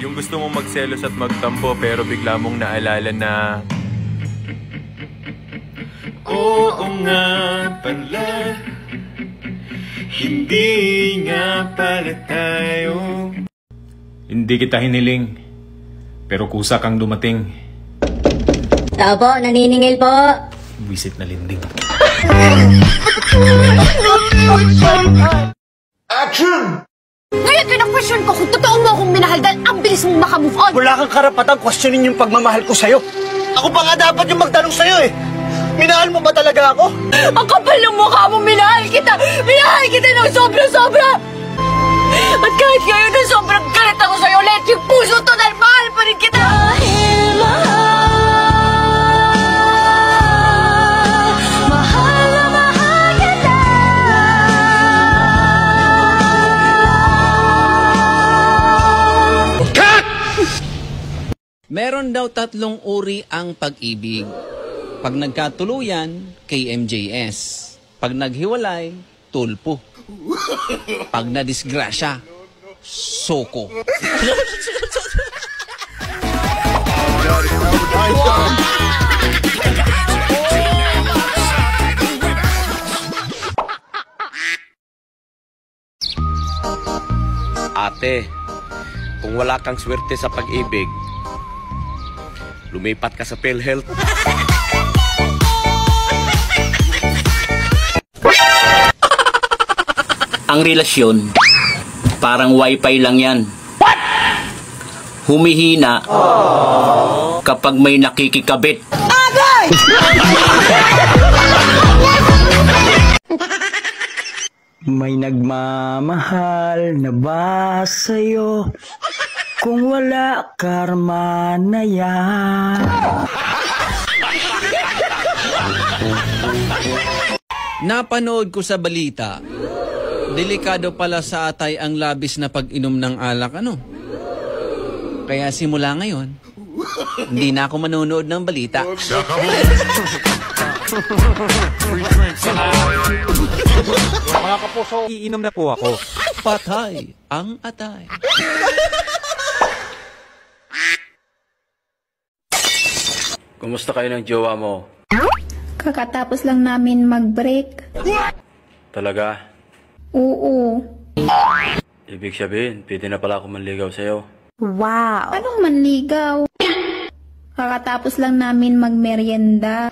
Yung gusto mong magselos at magtampo pero bigla mong naalala na oo nga pala, hindi nga pala tayo. Hindi kita hiniling, pero kusa kang dumating. Tao po, naniningil po. Wisit na linding. Action! Ngayon pina-question ko kung totoo mo akong minahal dahil ang bilis mong makamove on. Wala kang karapatang questionin yung pagmamahal ko sa'yo. Ako pa nga dapat yung magtanong sa'yo eh. Minahal mo ba talaga ako? Ang kapal ng mukha mo, minahal kita! Minahal kita ng sobra-sobra! At kahit ngayon na sobrang galit ako sa'yo, let yung puso to dahil mahal pa rin kita! Mahal na mahal kita! Meron daw 3 uri ang pag-ibig. Pag nagkatuluyan, KMJS. Pag naghiwalay, tulpo. Pag nadisgrasya, soko. Ate, kung wala kang swerte sa pag-ibig, lumipat ka sa PhilHealth. Ang relasyon, parang wifi lang yan. What? Humihina kapag may nakikikabit. Agay! May nagmamahal na ba sa'yo? Kung wala, karma na yan. Napanood ko sa balita, delikado pala sa atay ang labis na pag-inom ng alak, ano? Kaya simula ngayon, hindi na ako manonood ng balita. Mga kapuso, iinom na po ako. Patay ang atay. Kumusta kayo ng jowa mo? Kakatapos lang namin mag-break. Talaga? Oo. Ibig sabihin, pwede na pala ako manligaw sa'yo. Wow! Anong manligaw? Kakatapos lang namin magmerienda.